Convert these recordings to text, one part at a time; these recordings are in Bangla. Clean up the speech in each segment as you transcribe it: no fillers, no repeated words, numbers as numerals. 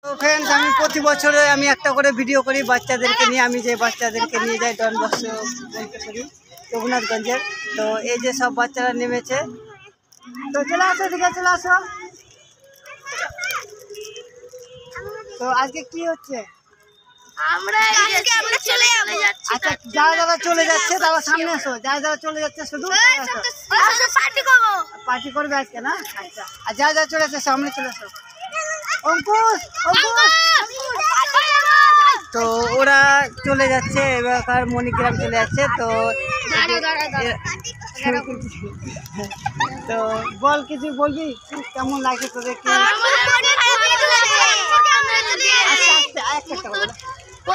তো फ्रेंड्स আমি প্রতি বছরে আমি একটা করে ভিডিও করি বাচ্চাদেরকে নিয়ে। আমি যে বাচ্চাদেরকে নিয়ে যাই ডন বস্কো বলতে করি রঘুনাথগঞ্জের। তো এই যে সব বাচ্চারা নেমেছে, তো চলে আসো, দিকে চলে আসো। তো আজকে কি হচ্ছে? আচ্ছা, যারা যারা চলে যাচ্ছে তারা সামনে আসো। যারা যারা চলে যাচ্ছে শুধু পার্টি করবে আজকে না? আচ্ছা, আর যারা যারা চলে যাচ্ছে সামনে চলে আসো। অঙ্কুশ, তো ওরা চলে যাচ্ছে, এবার মণিগ্রাম চলে যাচ্ছে। তো তো বল, কিছু বলবি? কেমন লাগে তোদেরকে?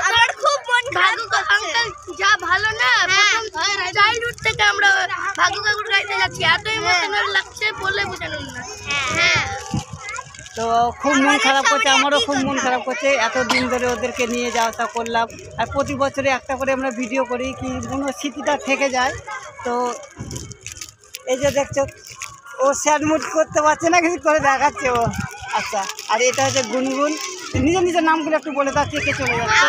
আমার খুব মন যা ভালো না, চাইল্ডহুড থেকে আমরা ভাগু কাকুর গাইতে যাচ্ছি, এত ইমোশনাল লাগছে বলে বোঝানো না। হ্যাঁ, তো খুব মন খারাপ করছে, আমারও খুব মন খারাপ করছে। এতদিন ধরে ওদেরকে নিয়ে যাওয়া আসা করলাম, আর প্রতি বছরে একটা করে আমরা ভিডিও করি, কি কোনো স্মৃতিটা থেকে যায়। তো এই যে দেখছো, ও স্যাড মুড করতে পারছে না, কিছু করে দেখাচ্ছে ও। আচ্ছা, আর এটা হচ্ছে গুনগুন। নিজের নিজের নামগুলো একটু বলে দাও, কে কে চলে যাচ্ছে?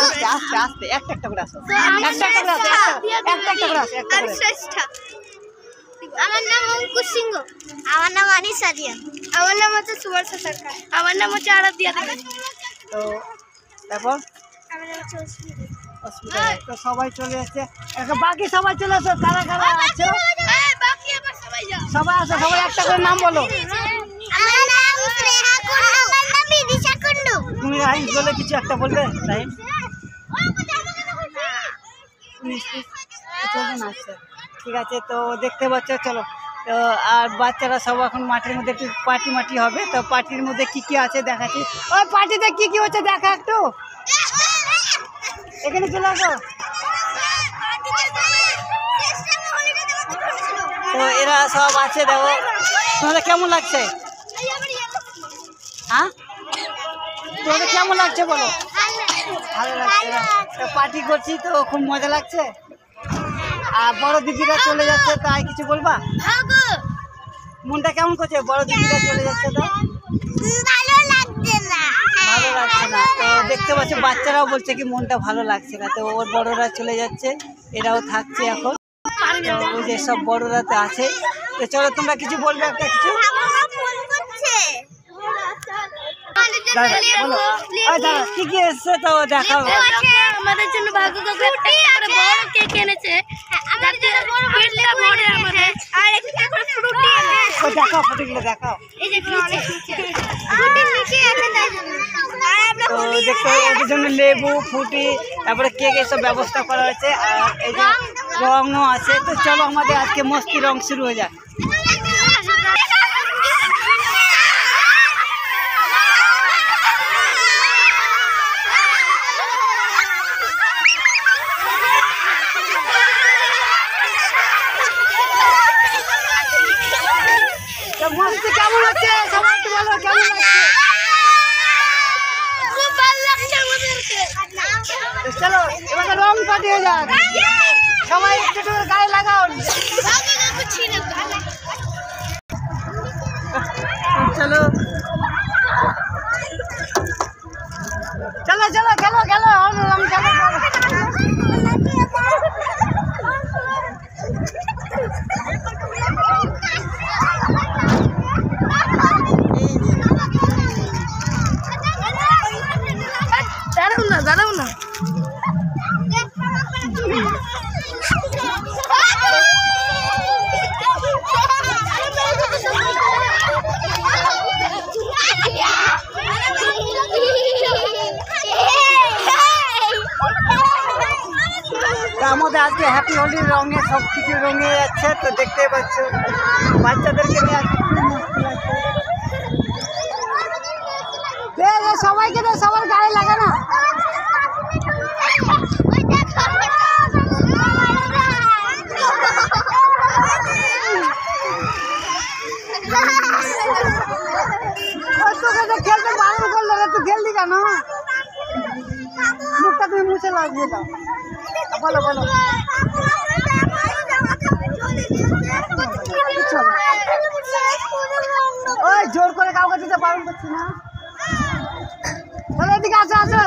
আস্তে আস্তে আস্তে একটা একটা করে আসো, একটা একটা করে আসো, একটা একটা করে আসো, একটা করে। আমার নাম অঙ্কুশ সিংহ। আমার নাম আনিসা দিয়া। আমার নাম হচ্ছে সুবর্ষা সরকার। আমার নাম হচ্ছে আরাধ্যা দেবী। তো তারপর আমার নাম হচ্ছে অসুবিধা নেই, তো সবাই চলে যাচ্ছে। বাকি সবাই চলে আসো, কারা কারা আছে? বাকি আবার সবাই যাও, সবাই আসো, সবাই একটা করে নাম বলো। আমার নাম স্নেহা কুন্ডু। আমার নাম বিদিশা কুন্ডু। তুমি রাইম বলে কিছু একটা বলবে? রাইম চলবে না? আচ্ছা, ঠিক আছে। তো দেখতে পাচ্ছ, চলো। তো আর বাচ্চারা সব এখন মাঠের মধ্যে একটু পার্টি মাটি হবে। তো পার্টির মধ্যে কি কি আছে দেখাচ্ছি। ওই পার্টিতে কি কি হচ্ছে দেখা একটু, এখানে চলে আসো। তো এরা সব আছে, দেখো। তোমাদের কেমন লাগছে? হ্যাঁ, তোমাদের কেমন লাগছে বলো? ভালো লাগছে। তো পার্টি করছি, তো খুব মজা লাগছে। আর বড় দিদিরা চলে যাচ্ছে, তাই কিছু বলবা? মনটা কেমন করছে? বড় দিদিরা চলে যাচ্ছে, তো ভালো লাগছে না। ভালো লাগছে না। তো দেখতে পাচ্ছি বাচ্চারাও বলছে কি মনটা ভালো লাগছে না। তো ওর বড়রা চলে যাচ্ছে, এরাও থাকছে এখন। ওই যে সব বড়রা তো আছে। তো চলো, তোমরা কিছু বলবে, একটা কিছু বলো। দাদা কি কি এসছে তো দেখাও। আমাদের জন্য ভাগু কাকু একটা করে বড় কেক এনেছে। যাতে পেটটা ভরে আমাদের। আর একটা করে ফ্রুটি এনেছে। তো দেখাও, ফটোগুলো দেখাও। এই যে ফ্রুটি নিচে আছে তাই জন্য। আর আমরা তো দেখতে ওদের জন্য লেবু, ফুটি, তারপরে কেক এসব ব্যবস্থা করা হয়েছে। আর এই যে রঙও আছে। তো চলো, আমাদের আজকে মস্তি রং শুরু হয়ে যায়। মস্তি কেমন হচ্ছে সবাই একটু বলো, কেমন লাগছে? খুব ভালো লাগছে আমাদেরকে। চলো, এবার রং পার্টি হয়ে যাক। সবাই একটু গায়ে লাগাও। চলো চলো চলো, খেলো খেলো, রং খেলো। দাঁড়াও না। আমাদের আজকে হ্যাপি হোলির রঙে সব কিছু রঙে যাচ্ছে। তো দেখতে পাচ্ছ বাচ্চাদেরকে নিয়ে আজকে খুব মস্তি লাগছে। সবাইকে তো সবার গায়ে লাগে না। তোকে খেলতে বারণ করলো, তুই খেললি কেন? মুখটা তুমি মুছে লাগবে। বলো বলো। ওই জোর করে কাউকে দিতে বারণ করছি না। এদিকে আসো আসো,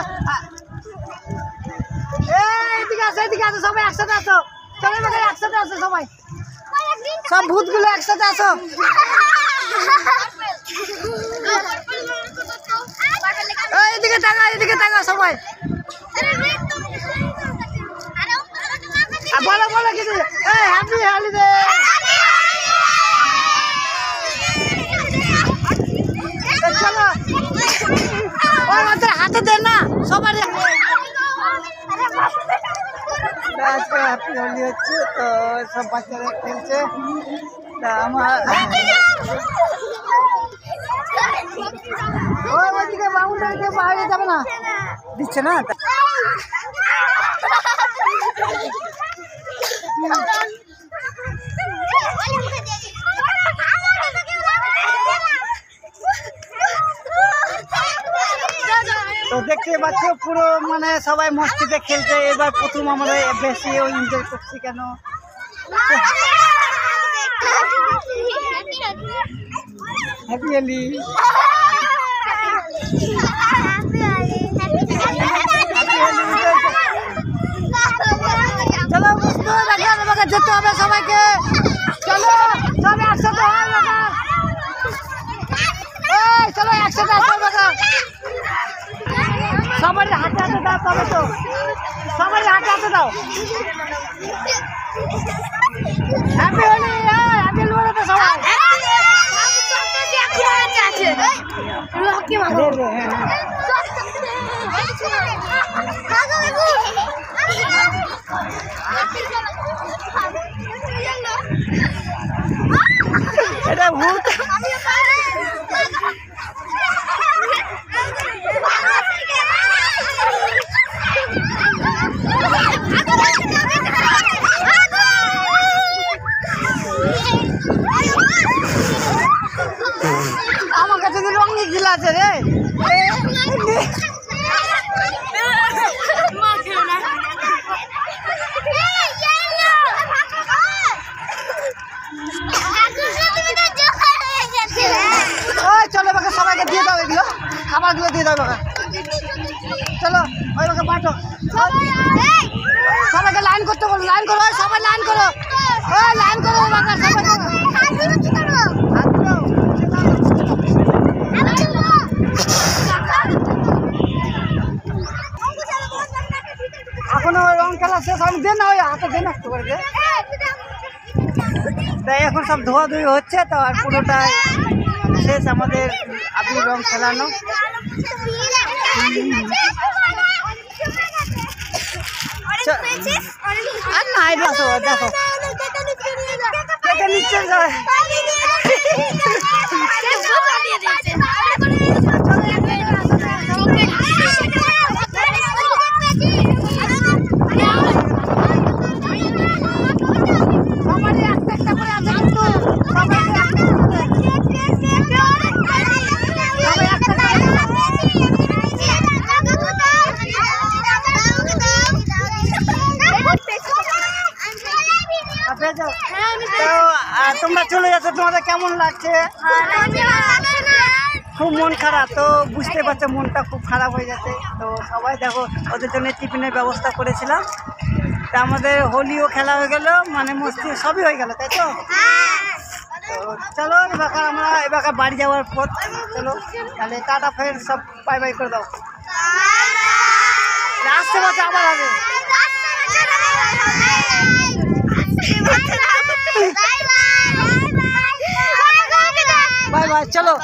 এদিকে আসো এদিকে আসো, সবাই একসাথে আসো, চলো এবার একসাথে আসো সবাই, সব ভূতগুলো একসাথে আসো। এদিকে তাকা সবাই, বলো বলো কিছু, হ্যাপি হলিডে। চলো ওদের হাতে দেন না সবার, আজকে হ্যাপি হোলি হচ্ছে, তো সব বাচ্চারা খেলছে, তা আমার ওইদিকে বাউন্ডারিতে বাইরে যাবে না, দিচ্ছে না। তো দেখতে পাচ্ছ পুরো মানে সবাই মস্তিতে খেলছে, এবার প্রথম আমরা বেশি এনজয় করছি কেন, হ্যাপি হোলি। চলো বুঝতে দেখা যেতে হবে সবাইকে, চলো সবাই একসাথে চলো একসাথে আসো, সবাই হাতে হাতে দাও, তবে তো সবাই হাতে হাতে দাও, হ্যাপি হোলি, হ্যাপি হোলি বলো তো সবাই। এটা ভূত, আমার কাছে তো রঙে গিলা আছে রে, চলো বাবা সবাইকে দিয়ে দাও, এগুলো খাবারগুলো দিয়ে দাও বাবা, চলো ওই বাবা বাঁটো, সবাইকে লাইন করতে বলো, লাইন করো সবাই, লাইন করো, লাইন করো বাবা সবাই, এখনো রং খেলা শেষ হয়নি, দেন না ওই হাতে দেন একটু করে দে, তাই এখন সব ধোয়াধুয়ি হচ্ছে, তো আর পুরোটাই শেষ আমাদের আবির রং খেলানো। আর নাই দেখো দেখো কেটে নিচ্ছে, তোমরা চলে যাচ্ছ, তোমাদের কেমন লাগছে? খুব মন খারাপ, তো বুঝতে পারছো মনটা খুব খারাপ হয়ে যাচ্ছে, তো সবাই দেখো ওদের জন্য টিফিনের ব্যবস্থা করেছিলাম, তা আমাদের হোলিও খেলা হয়ে গেল, মানে মস্তি সবই হয়ে গেল, তাই তো? তো চলো এবার আমরা এবার বাড়ি যাওয়ার পথ, চলো তাহলে টাটা, ফের সব বাই বাই করে দাও, আসতে পারছো আবার হবে, বাই বাই, চলো।